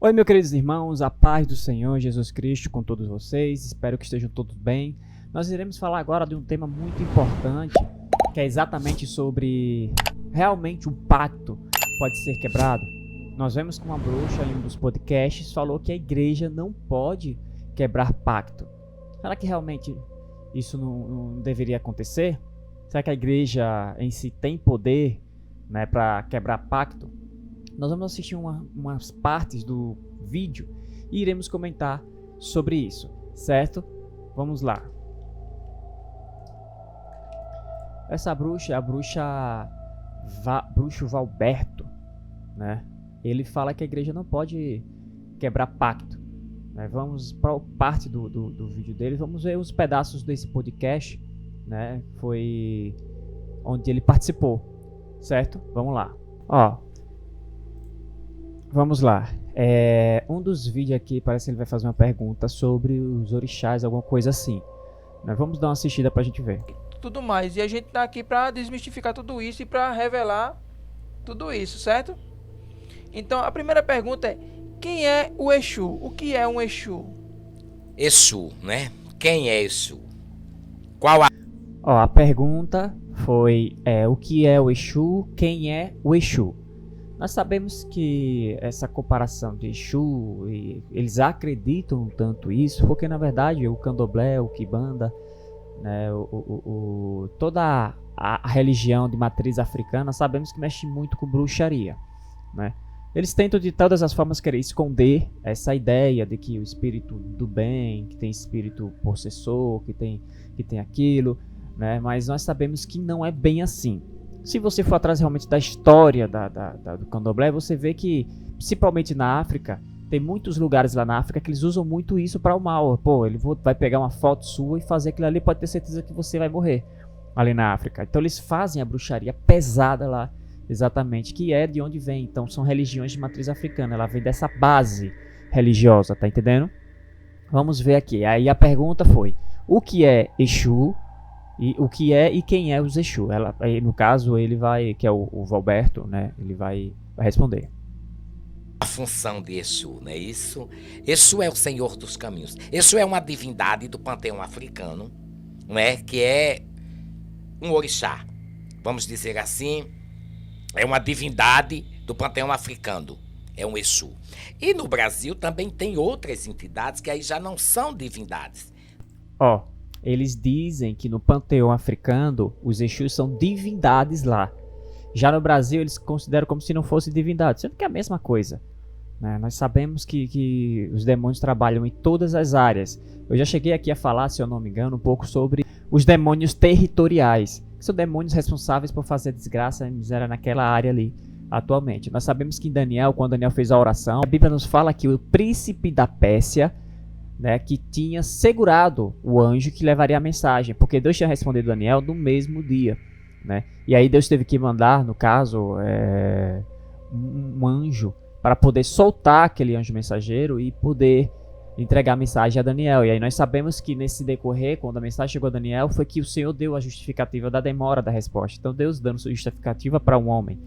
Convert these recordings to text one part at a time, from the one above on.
Oi, meus queridos irmãos, a paz do Senhor Jesus Cristo com todos vocês, espero que estejam todos bem. Nós iremos falar agora de um tema muito importante, que é exatamente sobre realmente um pacto pode ser quebrado. Nós vemos que uma bruxa em um dos podcasts falou que a igreja não pode quebrar pacto. Será que realmente isso não deveria acontecer? Será que a igreja em si tem poder, para quebrar pacto? Nós vamos assistir umas partes do vídeo e iremos comentar sobre isso, certo? Vamos lá. Essa bruxa é a bruxo Valberto, né? Ele fala que a igreja não pode quebrar pacto, né? Vamos para parte do vídeo dele, vamos ver os pedaços desse podcast, né? Foi onde ele participou, certo? Vamos lá. Vamos lá. Um dos vídeos aqui parece que ele vai fazer uma pergunta sobre os orixás, alguma coisa assim. Vamos dar uma assistida pra gente ver. Tudo mais. E a gente tá aqui pra desmistificar tudo isso e pra revelar tudo isso, certo? Então a primeira pergunta é: quem é o Exu? O que é um Exu? Exu, né? Quem é Exu? Qual a... A pergunta foi: o que é o Exu? Quem é o Exu? Nós sabemos que essa comparação de Exu, eles acreditam tanto isso, porque na verdade o Candomblé, o Quimbanda, né, toda a religião de matriz africana, sabemos que mexe muito com bruxaria, né? Eles tentam de todas as formas querer esconder essa ideia de que o espírito do bem, que tem espírito possessor, que tem aquilo, né? Mas nós sabemos que não é bem assim. Se você for atrás realmente da história do Candomblé, você vê que, principalmente na África, tem muitos lugares lá na África que eles usam muito isso para o mal. Pô, ele vai pegar uma foto sua e fazer aquilo ali, pode ter certeza que você vai morrer ali na África. Então eles fazem a bruxaria pesada lá, exatamente, que é de onde vem. Então são religiões de matriz africana, ela vem dessa base religiosa, tá entendendo? Vamos ver aqui. Aí a pergunta foi: o que é Exu? E o que é e quem é os Exu? No caso, ele vai, que é o Valberto, né? Ele vai responder. A função de Exu, não é isso? Exu é o Senhor dos Caminhos. Exu é uma divindade do panteão africano, não é? Que é um orixá, vamos dizer assim. É uma divindade do panteão africano. É um Exu. E no Brasil também tem outras entidades que aí já não são divindades. Eles dizem que no panteão africano os Exus são divindades lá. Já no Brasil eles consideram como se não fosse divindade, sendo que é a mesma coisa, né? Nós sabemos que os demônios trabalham em todas as áreas. Eu já cheguei aqui a falar, se eu não me engano, um pouco sobre os demônios territoriais, que são demônios responsáveis por fazer desgraça e miséria naquela área ali atualmente. Nós sabemos que em Daniel, quando Daniel fez a oração, a Bíblia nos fala que o príncipe da Pérsia, né, que tinha segurado o anjo que levaria a mensagem, porque Deus tinha respondido Daniel no mesmo dia, né? E aí Deus teve que mandar, no caso, um anjo para poder soltar aquele anjo mensageiro e poder entregar a mensagem a Daniel. E aí nós sabemos que nesse decorrer, quando a mensagem chegou a Daniel, foi que o Senhor deu a justificativa da demora da resposta. Então Deus dando sua justificativa para um homem,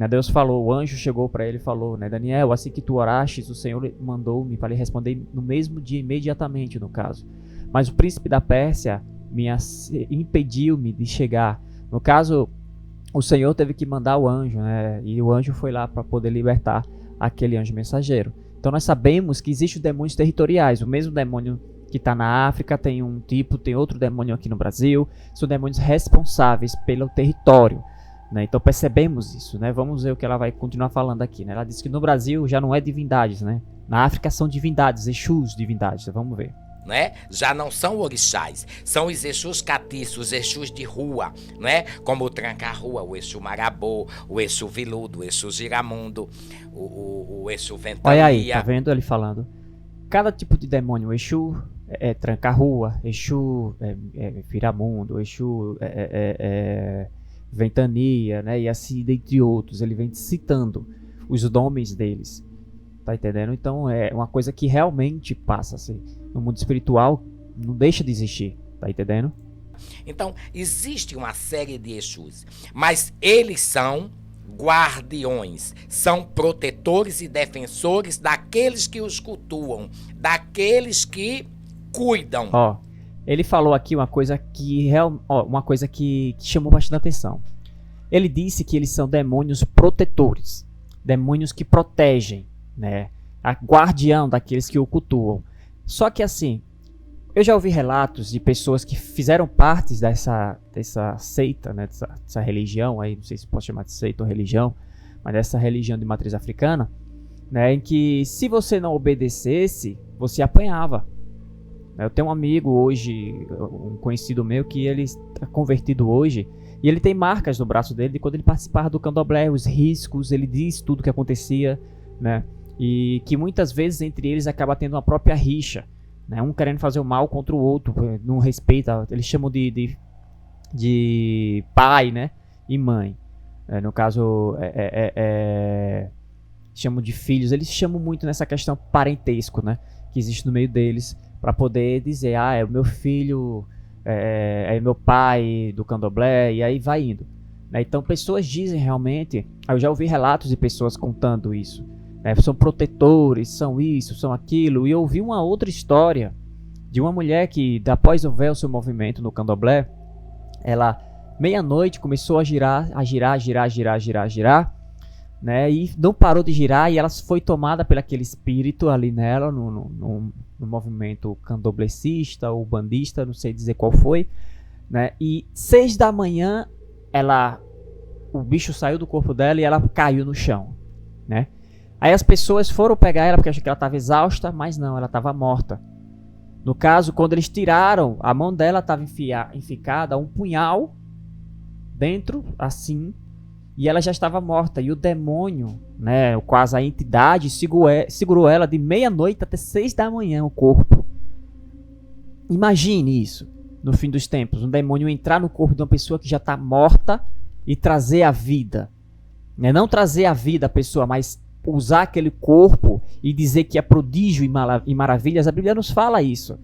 Deus falou, o anjo chegou para ele e falou, né, Daniel, assim que tu orastes, o Senhor mandou-me para lhe responder no mesmo dia, imediatamente, no caso. Mas o príncipe da Pérsia impediu-me de chegar. No caso, o Senhor teve que mandar o anjo, né, e o anjo foi lá para poder libertar aquele anjo mensageiro. Então nós sabemos que existem os demônios territoriais. O mesmo demônio que está na África tem um tipo, tem outro demônio aqui no Brasil. São demônios responsáveis pelo território. Então percebemos isso, né? Vamos ver o que ela vai continuar falando aqui, né? Ela disse que no Brasil já não é divindades, né? Na África são divindades, Exus divindades, vamos ver. Né? Já não são orixás, são os Exus catiços, os Exus de rua, né? Como o Tranca-Rua, o Exu Marabô, o Exu Viludo, o Exu Giramundo, o Exu Ventania. Olha aí, tá vendo ele falando? Cada tipo de demônio, o Exu é Tranca-Rua, Exu Viramundo, Exu Ventania, né? E assim dentre outros, ele vem citando os nomes deles, tá entendendo? Então é uma coisa que realmente passa assim, no mundo espiritual, não deixa de existir, tá entendendo? Então existe uma série de Exus, mas eles são guardiões, são protetores e defensores daqueles que os cultuam, daqueles que cuidam. Ó, ele falou aqui uma coisa que chamou bastante atenção. Ele disse que eles são demônios protetores, demônios que protegem, né? A guardião daqueles que o cultuam. Só que assim, eu já ouvi relatos de pessoas que fizeram parte dessa seita, né? Dessa religião, aí não sei se pode chamar de seita ou religião, mas dessa religião de matriz africana, né? Em que se você não obedecesse, você apanhava. Eu tenho um amigo hoje, um conhecido meu, que ele está convertido hoje, e ele tem marcas no braço dele de quando ele participava do candomblé, os riscos, ele diz tudo o que acontecia, né? E que muitas vezes entre eles acaba tendo uma própria rixa, né? Um querendo fazer o mal contra o outro, não respeita, eles chamam de pai, né? E mãe. No caso, chamam de filhos, eles chamam muito nessa questão parentesco, né? Que existe no meio deles, para poder dizer, é o meu filho, é meu pai do candomblé, e aí vai indo, né? Então pessoas dizem realmente, eu já ouvi relatos de pessoas contando isso, né? São protetores, são isso, são aquilo, e eu ouvi uma outra história de uma mulher que, após houver o seu movimento no candomblé, ela meia-noite começou a girar, né? E não parou de girar, e ela foi tomada por aquele espírito ali nela, no movimento candomblessista ou bandista, não sei dizer qual foi, né? E 6 da manhã o bicho saiu do corpo dela e ela caiu no chão, né? Aí as pessoas foram pegar ela porque acharam que ela estava exausta, mas não, ela estava morta. No caso, quando eles tiraram, a mão dela estava enficada um punhal dentro, assim, e ela já estava morta. E o demônio, né, quase a entidade, segurou ela de meia-noite até 6 da manhã o corpo. Imagine isso, no fim dos tempos. Um demônio entrar no corpo de uma pessoa que já está morta e trazer a vida. Né? Não trazer a vida à pessoa, mas usar aquele corpo e dizer que é prodígio e maravilhas. A Bíblia nos fala isso,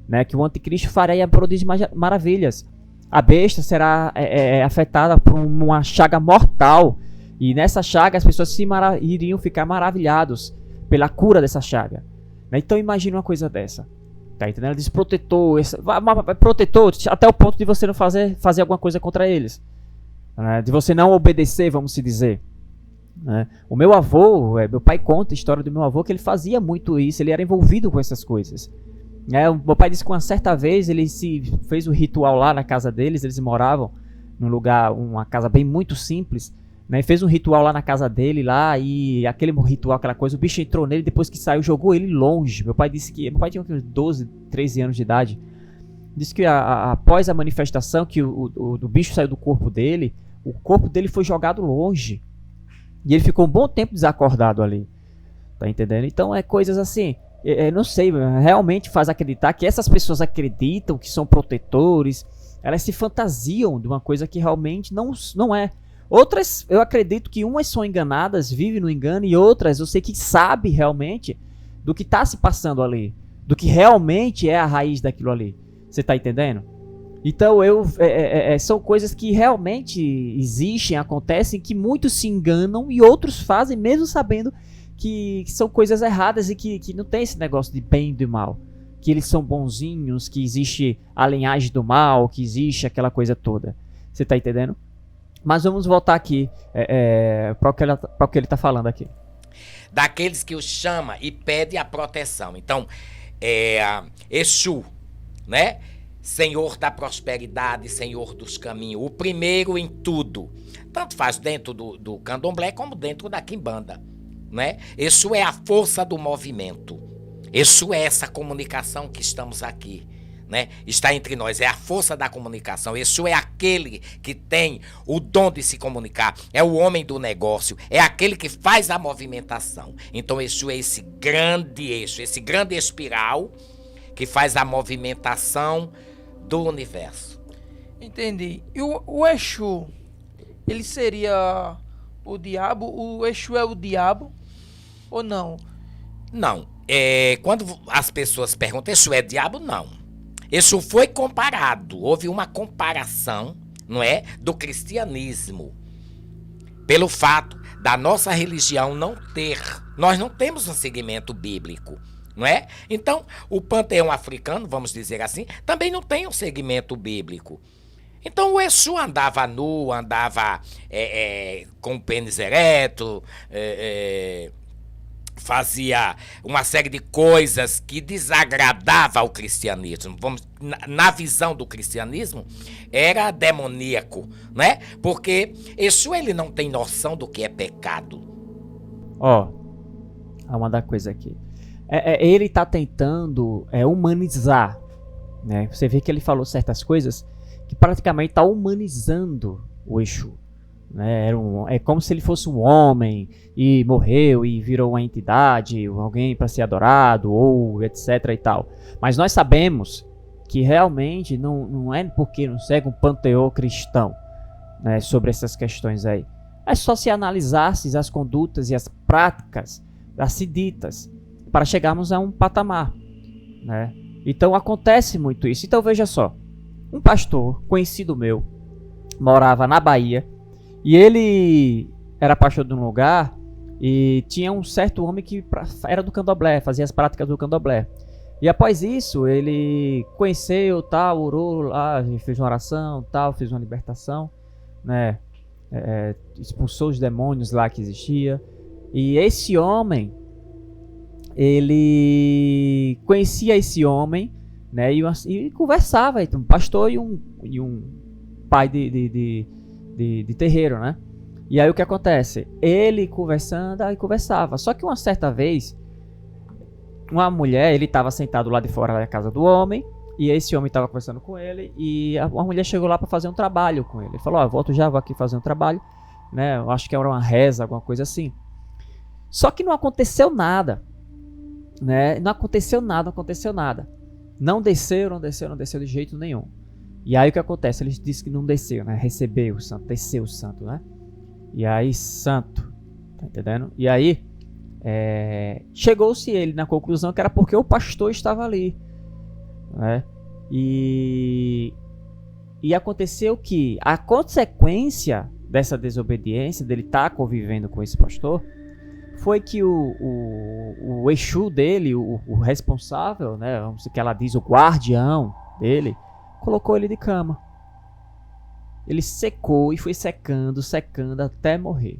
né? Que o anticristo faria prodígio e maravilhas. A besta será afetada por uma chaga mortal. E nessa chaga as pessoas iriam ficar maravilhados pela cura dessa chaga. Então imagine uma coisa dessa. Tá entendendo? Ela diz protetor, protetor até o ponto de você não fazer alguma coisa contra eles. Né? De você não obedecer, vamos se dizer. Né? O meu avô, meu pai conta a história do meu avô que ele fazia muito isso, ele era envolvido com essas coisas. O meu pai disse que uma certa vez ele fez o ritual lá na casa deles, eles moravam num lugar, uma casa bem muito simples, né? Fez um ritual lá na casa dele, lá, e aquele ritual, aquela coisa, o bicho entrou nele, depois que saiu, jogou ele longe. Meu pai tinha uns 12, 13 anos de idade. Disse que após a manifestação, que o bicho saiu do corpo dele, o corpo dele foi jogado longe. E ele ficou um bom tempo desacordado ali. Tá entendendo? Então é coisas assim, não sei, realmente faz acreditar que essas pessoas acreditam que são protetores, elas se fantasiam de uma coisa que realmente não é. Outras, eu acredito que umas são enganadas, vivem no engano, e outras eu sei que sabe realmente do que está se passando ali, do que realmente é a raiz daquilo ali. Você tá entendendo? Então são coisas que realmente existem, acontecem, que muitos se enganam e outros fazem mesmo sabendo que são coisas erradas e que não tem esse negócio de bem e do mal. Que eles são bonzinhos, que existe a linhagem do mal, que existe aquela coisa toda. Você tá entendendo? Mas vamos voltar aqui para o que ele está falando aqui. Daqueles que o chama e pede a proteção. Então, Exu, né? Senhor da prosperidade, Senhor dos caminhos, o primeiro em tudo. Tanto faz dentro do candomblé como dentro da quimbanda, né? Isso é a força do movimento. Isso é essa comunicação que estamos aqui, né? Está entre nós, é a força da comunicação. Isso é aquele que tem o dom de se comunicar, é o homem do negócio, é aquele que faz a movimentação. Então isso é esse grande eixo, esse grande espiral que faz a movimentação do universo. Entendi. E o Exu, ele seria o diabo? O Exu é o diabo ou não? Não. Quando as pessoas perguntam, Exu é diabo? Não. Exu foi comparado. Houve uma comparação, não é? Do cristianismo. Pelo fato da nossa religião nós não temos um segmento bíblico, não é? Então, o panteão africano, vamos dizer assim, também não tem um segmento bíblico. Então o Exu andava nu, andava com o pênis ereto, fazia uma série de coisas que desagradava ao cristianismo. Na visão do cristianismo, era demoníaco, né? Porque Exu, ele não tem noção do que é pecado. Ó, vou mandar coisa aqui. Ele tá tentando humanizar, né? Você vê que ele falou certas coisas que praticamente tá humanizando o Exu. Né? É como se ele fosse um homem e morreu e virou uma entidade, alguém para ser adorado, ou etc e tal. Mas nós sabemos que realmente não é porque não segue um panteão cristão, né, sobre essas questões aí. É só se analisasse as condutas e as práticas assim ditas para chegarmos a um patamar, né? Então acontece muito isso. Então veja só, um pastor conhecido meu morava na Bahia e ele era pastor de um lugar e tinha um certo homem que era do candomblé, fazia as práticas do candomblé. E após isso, ele conheceu, tal, orou lá, fez uma oração, tal, fez uma libertação, né? Expulsou os demônios lá que existia. E esse homem, ele conhecia esse homem, né? E conversava, um pastor e um pai de terreiro, né? E aí o que acontece? Ele conversando, aí conversava. Só que uma certa vez, uma mulher, ele estava sentado lá de fora da casa do homem, e esse homem estava conversando com ele, e uma mulher chegou lá para fazer um trabalho com ele. Ele falou, eu volto já, vou aqui fazer um trabalho, né? Eu acho que era uma reza, alguma coisa assim. Só que não aconteceu nada, né? Não aconteceu nada. Não desceu de jeito nenhum. E aí o que acontece? Ele disse que não desceu, né? Recebeu o santo, desceu o santo, né? E aí, santo, tá entendendo? E aí, chegou-se ele na conclusão que era porque o pastor estava ali, né? E aconteceu que a consequência dessa desobediência, dele estar convivendo com esse pastor, foi que o Exu dele, o responsável, né? Vamos dizer que ela diz, o guardião dele, colocou ele de cama. Ele secou e foi secando até morrer.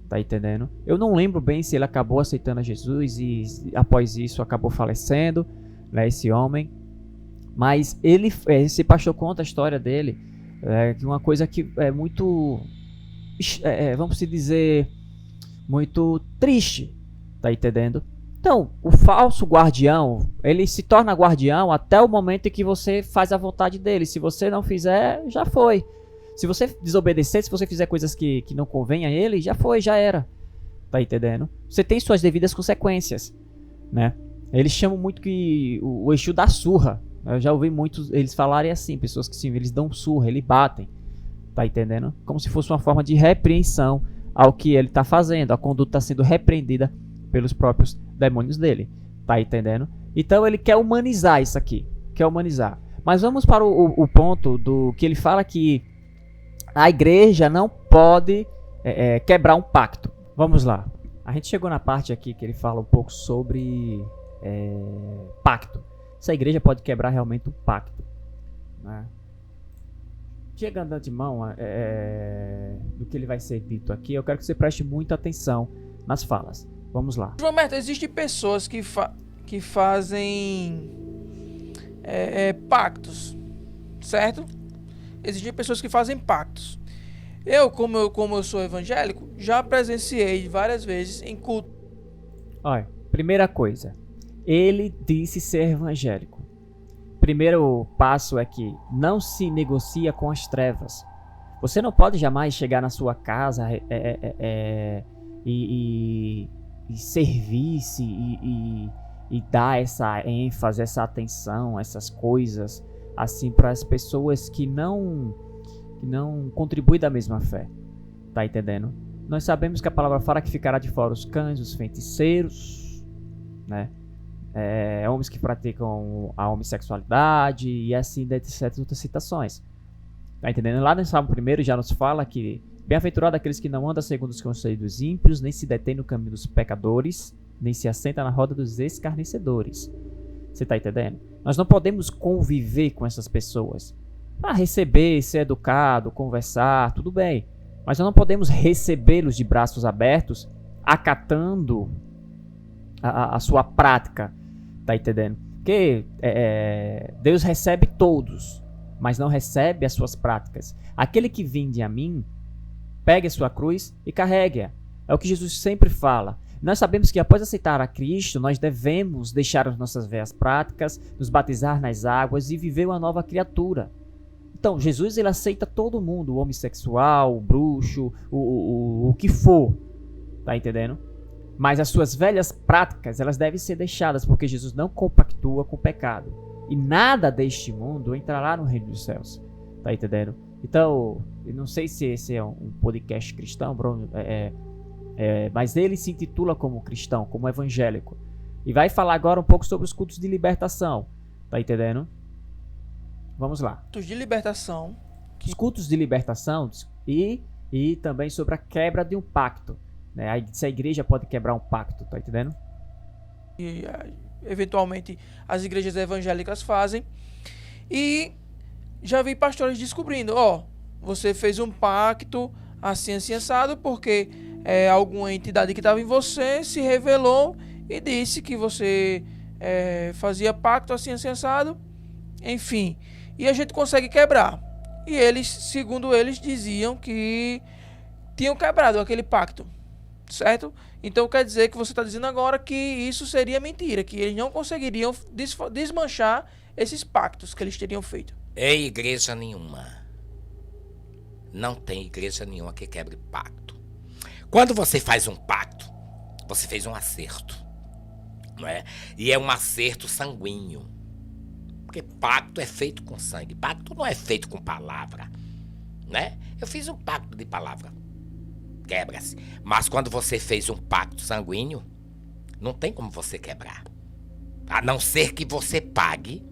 Tá entendendo? Eu não lembro bem se ele acabou aceitando a Jesus e após isso acabou falecendo, né, esse homem. Mas esse pastor conta a história dele, de uma coisa que é muito, vamos dizer, muito triste. Tá entendendo? Então, o falso guardião, ele se torna guardião até o momento em que você faz a vontade dele. Se você não fizer, já foi. Se você desobedecer, se você fizer coisas que não convém a ele, já foi, já era. Tá entendendo? Você tem suas devidas consequências, né? Eles chamam muito que o Exu dá surra. Eu já ouvi muitos eles falarem assim, pessoas que sim, eles dão surra, eles batem. Tá entendendo? Como se fosse uma forma de repreensão ao que ele tá fazendo. A conduta está sendo repreendida pelos próprios demônios dele, tá entendendo? Então ele quer humanizar isso aqui, quer humanizar. Mas vamos para o ponto do que ele fala que a igreja não pode quebrar um pacto. Vamos lá. A gente chegou na parte aqui que ele fala um pouco sobre pacto. Se a igreja pode quebrar realmente um pacto, né? Chegando de antemão do que ele vai ser dito aqui, eu quero que você preste muita atenção nas falas. Vamos lá. João Berto, existem pessoas que fazem pactos, certo? Existem pessoas que fazem pactos. Como eu sou evangélico, já presenciei várias vezes em culto. Olha, primeira coisa, ele disse ser evangélico. Primeiro passo é que não se negocia com as trevas. Você não pode jamais chegar na sua casa e servir-se e dar essa ênfase, essa atenção, essas coisas assim para as pessoas que não contribuem da mesma fé. Tá entendendo? Nós sabemos que a palavra fala que ficará de fora os cães, os feiticeiros, né? Homens que praticam a homossexualidade e assim, etc. outras citações. Tá entendendo? Lá no Salmo 1 já nos fala que Bem-aventurado aqueles que não andam segundo os conselhos dos ímpios, nem se detêm no caminho dos pecadores, nem se assenta na roda dos escarnecedores. Você tá entendendo? Nós não podemos conviver com essas pessoas. Receber, ser educado, conversar, tudo bem. Mas nós não podemos recebê-los de braços abertos, acatando a sua prática. Tá entendendo? Porque Deus recebe todos, mas não recebe as suas práticas. Aquele que vinde a mim, pegue a sua cruz e carregue-a. É o que Jesus sempre fala. Nós sabemos que após aceitar a Cristo, nós devemos deixar as nossas velhas práticas, nos batizar nas águas e viver uma nova criatura. Então, Jesus ele aceita todo mundo, o homossexual, o bruxo, o que for. Tá entendendo? Mas as suas velhas práticas, elas devem ser deixadas, porque Jesus não compactua com o pecado. E nada deste mundo entrará no reino dos céus. Tá entendendo? Então, eu não sei se esse é um podcast cristão, Bruno, mas ele se intitula como cristão, como evangélico. E vai falar agora um pouco sobre os cultos de libertação. Tá entendendo? Vamos lá. Cultos de libertação. Os cultos de libertação e também sobre a quebra de um pacto. Né? Se a igreja pode quebrar um pacto, tá entendendo? E eventualmente as igrejas evangélicas fazem. E já vi pastores descobrindo, você fez um pacto assim assado porque alguma entidade que estava em você se revelou e disse que você fazia pacto assim assado, enfim, e a gente consegue quebrar. E eles, segundo eles, diziam que tinham quebrado aquele pacto, certo? Então quer dizer que você está dizendo agora que isso seria mentira, que eles não conseguiriam desmanchar esses pactos que eles teriam feito. Em igreja nenhuma. Não tem igreja nenhuma que quebre pacto. Quando você faz um pacto, você fez um acerto, não é? E é um acerto sanguíneo. Porque pacto é feito com sangue. Pacto não é feito com palavra, né? Eu fiz um pacto de palavra. Quebra-se. Mas quando você fez um pacto sanguíneo, não tem como você quebrar. A não ser que você pague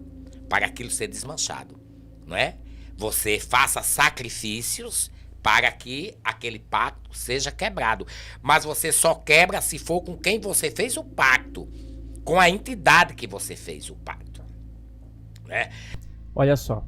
para aquilo ser desmanchado, não é? Você faça sacrifícios para que aquele pacto seja quebrado. Mas você só quebra se for com quem você fez o pacto, com a entidade que você fez o pacto, né? Olha só,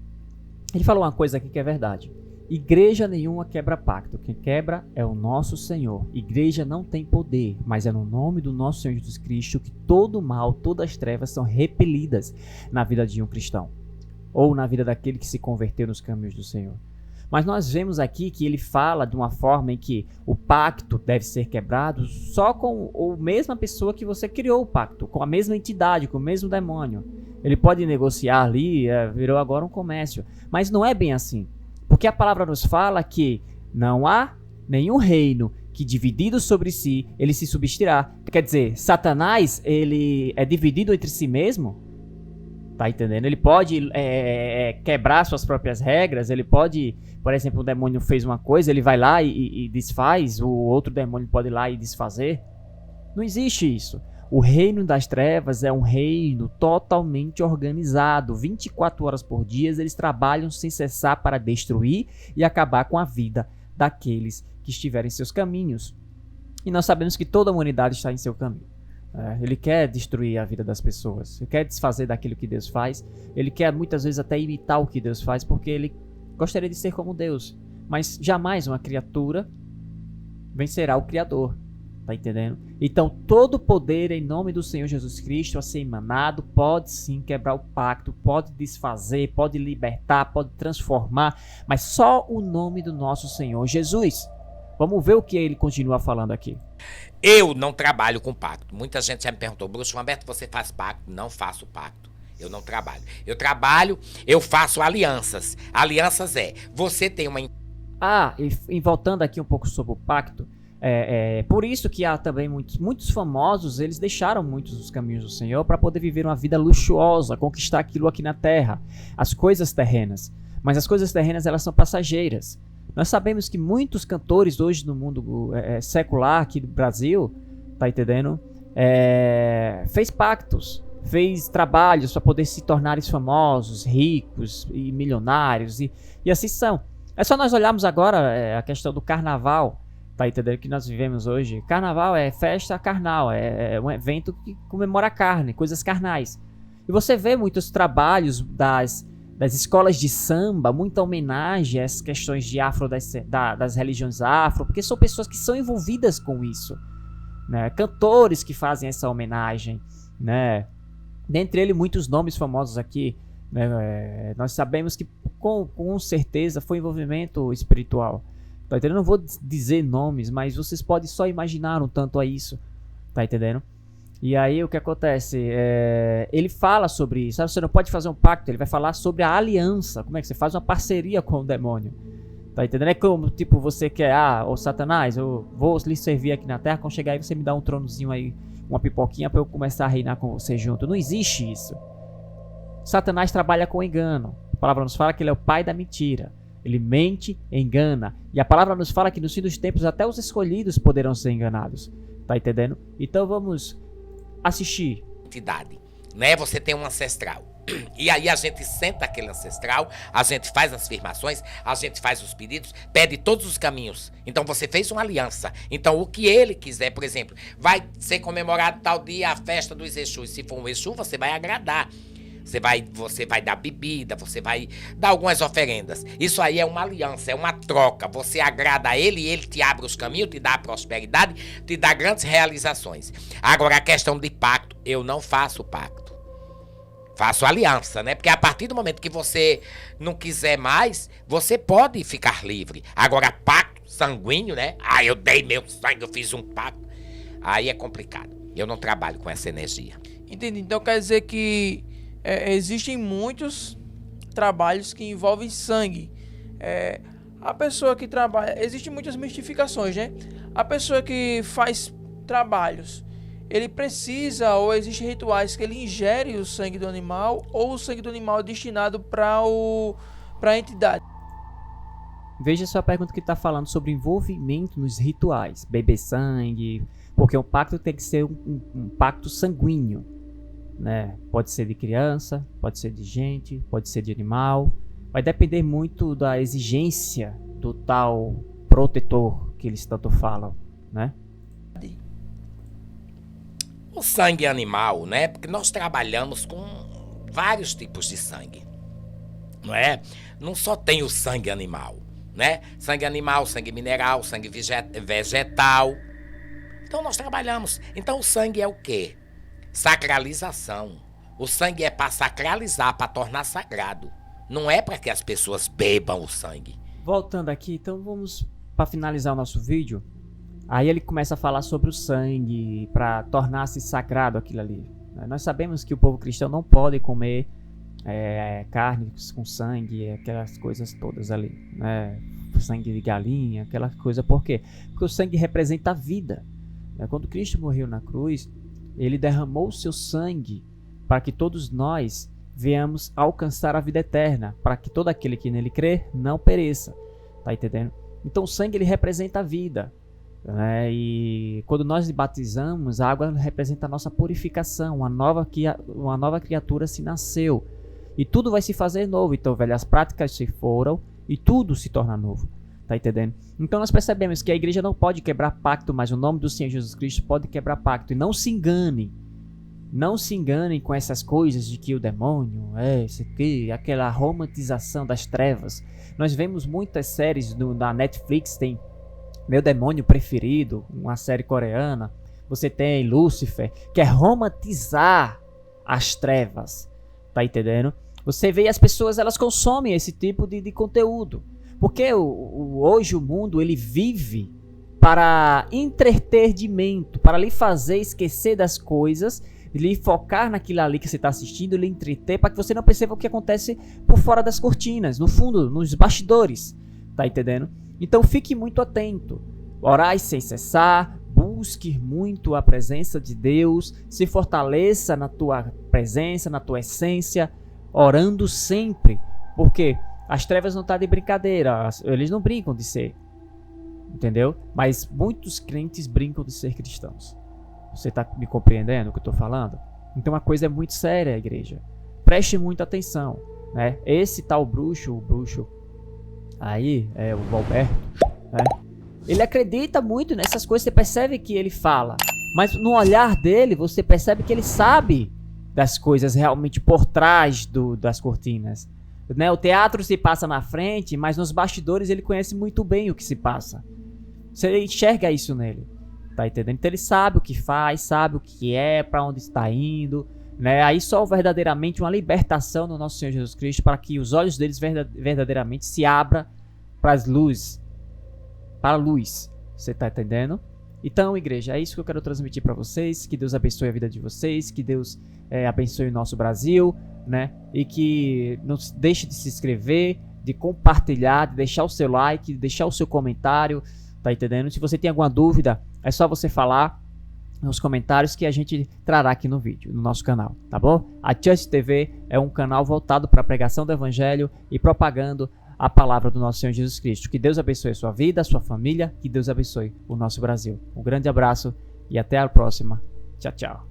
ele falou uma coisa aqui que é verdade. Igreja nenhuma quebra pacto. Quem quebra é o nosso Senhor. Igreja não tem poder, mas é no nome do nosso Senhor Jesus Cristo que todo mal, todas as trevas são repelidas na vida de um cristão, ou na vida daquele que se converteu nos caminhos do Senhor. Mas nós vemos aqui que ele fala de uma forma em que o pacto deve ser quebrado só com a mesma pessoa que você criou o pacto, com a mesma entidade, com o mesmo demônio. Ele pode negociar ali, virou agora um comércio, mas não é bem assim. Porque a palavra nos fala que não há nenhum reino que dividido sobre si, ele se subsistirá. Quer dizer, Satanás, ele é dividido entre si mesmo, tá entendendo? Ele pode quebrar suas próprias regras, ele pode, por exemplo, o demônio fez uma coisa, ele vai lá e desfaz, o outro demônio pode ir lá e desfazer. Não existe isso. O reino das trevas é um reino totalmente organizado. 24 horas por dia eles trabalham sem cessar para destruir e acabar com a vida daqueles que estiverem em seus caminhos. E nós sabemos que toda a humanidade está em seu caminho. Ele quer destruir a vida das pessoas. Ele quer desfazer daquilo que Deus faz. Ele quer muitas vezes até imitar o que Deus faz, porque ele gostaria de ser como Deus. Mas jamais uma criatura vencerá o Criador. Tá entendendo? Então todo poder em nome do Senhor Jesus Cristo a ser emanado pode sim quebrar o pacto, pode desfazer, pode libertar, pode transformar, mas só o nome do nosso Senhor Jesus. Vamos ver o que ele continua falando aqui. Eu não trabalho com pacto. Muita gente já me perguntou, Bruxo Humberto, você faz pacto? Não faço pacto. Eu não trabalho. Eu faço alianças. Alianças você tem uma... E voltando aqui um pouco sobre o pacto, por isso que há também muitos famosos, eles deixaram muitos dos caminhos do Senhor para poder viver uma vida luxuosa, conquistar aquilo aqui na terra, as coisas terrenas. Mas as coisas terrenas, elas são passageiras. Nós sabemos que muitos cantores hoje no mundo secular aqui do Brasil, tá entendendo? Fez pactos, fez trabalhos para poder se tornarem famosos, ricos e milionários, e assim são. É só nós olharmos agora a questão do carnaval, tá entendendo? Que nós vivemos hoje. Carnaval é festa carnal, é um evento que comemora a carne, coisas carnais. E você vê muitos trabalhos das escolas de samba, muita homenagem a essas questões de das religiões afro, porque são pessoas que são envolvidas com isso, né? Cantores que fazem essa homenagem, né? Dentre eles, muitos nomes famosos aqui, né? Nós sabemos que com certeza foi envolvimento espiritual. Tá entendendo? Eu não vou dizer nomes, mas vocês podem só imaginar um tanto a isso. Tá entendendo? E aí o que acontece? Ele fala sobre isso. Você não pode fazer um pacto, ele vai falar sobre a aliança. Como é que você faz uma parceria com o demônio? Tá entendendo? É como, tipo, você quer, ô Satanás, eu vou lhe servir aqui na terra, quando chegar aí você me dá um tronozinho aí, uma pipoquinha pra eu começar a reinar com você junto. Não existe isso. Satanás trabalha com engano. A palavra nos fala que ele é o pai da mentira. Ele mente, engana. E a palavra nos fala que no fim dos tempos até os escolhidos poderão ser enganados. Tá entendendo? Então vamos assistir. Entidade, né? Você tem um ancestral. E aí a gente senta aquele ancestral, a gente faz as afirmações, a gente faz os pedidos, pede todos os caminhos. Então você fez uma aliança. Então o que ele quiser, por exemplo, vai ser comemorado tal dia a festa dos Exus. Se for um Exu, você vai agradar. Você vai dar bebida, você vai dar algumas oferendas. Isso aí é uma aliança, é uma troca. Você agrada a ele e ele te abre os caminhos, te dá prosperidade, te dá grandes realizações. Agora, a questão de pacto, eu não faço pacto. Faço aliança, né? Porque a partir do momento que você não quiser mais, você pode ficar livre. Agora, pacto sanguíneo, né? Eu dei meu sangue, eu fiz um pacto. Aí é complicado. Eu não trabalho com essa energia. Entendi. Então quer dizer que existem muitos trabalhos que envolvem sangue. A pessoa que trabalha... Existem muitas mistificações, né? A pessoa que faz trabalhos, ele precisa, ou existem rituais que ele ingere o sangue do animal, ou o sangue do animal é destinado para a entidade. Veja só a pergunta que está falando sobre envolvimento nos rituais. Beber sangue, porque um pacto tem que ser um pacto sanguíneo, né? Pode ser de criança, pode ser de gente, pode ser de animal. Vai depender muito da exigência do tal protetor que eles tanto falam, né? O sangue animal, né? Porque nós trabalhamos com vários tipos de sangue, não é? Não só tem o sangue animal, né? Sangue animal, sangue mineral, sangue vegetal. Então nós trabalhamos. Então o sangue é o quê? Sacralização. O sangue é para sacralizar, para tornar sagrado. Não é para que as pessoas bebam o sangue. Voltando aqui, então vamos para finalizar o nosso vídeo. Aí ele começa a falar sobre o sangue para tornar-se sagrado aquilo ali. Nós sabemos que o povo cristão não pode comer carne com sangue, aquelas coisas todas ali, né? Sangue de galinha, aquela coisa. Por quê? Porque o sangue representa a vida. Quando Cristo morreu na cruz, ele derramou o seu sangue para que todos nós venhamos alcançar a vida eterna, para que todo aquele que nele crê não pereça. Tá entendendo? Então o sangue ele representa a vida, né? E quando nós batizamos, a água representa a nossa purificação, uma nova criatura se nasceu. E tudo vai se fazer novo. Então, velhas práticas se foram e tudo se torna novo. Tá entendendo? Então nós percebemos que a igreja não pode quebrar pacto, mas o nome do Senhor Jesus Cristo pode quebrar pacto. E não se enganem. Não se enganem com essas coisas de que o demônio isso aqui, aquela romantização das trevas. Nós vemos muitas séries na Netflix, tem Meu Demônio Preferido, uma série coreana. Você tem Lúcifer, que é romantizar as trevas. Tá entendendo? Você vê as pessoas, elas consomem esse tipo de conteúdo. Porque hoje o mundo ele vive para entretenimento, para lhe fazer esquecer das coisas, lhe focar naquilo ali que você está assistindo, lhe entreter, para que você não perceba o que acontece por fora das cortinas, no fundo, nos bastidores. Tá entendendo? Então fique muito atento. Orai sem cessar, busque muito a presença de Deus, se fortaleça na tua presença, na tua essência, orando sempre. Porque as trevas não estão de brincadeira, eles não brincam de ser, entendeu? Mas muitos crentes brincam de ser cristãos. Você está me compreendendo o que eu estou falando? Então a coisa é muito séria, igreja. Preste muita atenção, né? Esse tal bruxo, o bruxo Aí, o Valberto, né? Ele acredita muito nessas coisas, você percebe que ele fala. Mas no olhar dele, você percebe que ele sabe das coisas realmente por trás das cortinas. Né? O teatro se passa na frente, mas nos bastidores ele conhece muito bem o que se passa. Você enxerga isso nele, tá entendendo? Então ele sabe o que faz, sabe o que é, para onde está indo, né? Aí só verdadeiramente uma libertação no nosso Senhor Jesus Cristo, para que os olhos deles verdadeiramente se abram para as luzes, para a luz. Você tá entendendo? Então, igreja, é isso que eu quero transmitir para vocês. Que Deus abençoe a vida de vocês, que Deus abençoe o nosso Brasil, né? E que não deixe de se inscrever, de compartilhar, de deixar o seu like, de deixar o seu comentário, tá entendendo? Se você tem alguma dúvida, é só você falar nos comentários que a gente trará aqui no vídeo, no nosso canal, tá bom? A Church TV é um canal voltado para a pregação do Evangelho e propagando a palavra do nosso Senhor Jesus Cristo. Que Deus abençoe a sua vida, a sua família, que Deus abençoe o nosso Brasil. Um grande abraço e até a próxima. Tchau, tchau.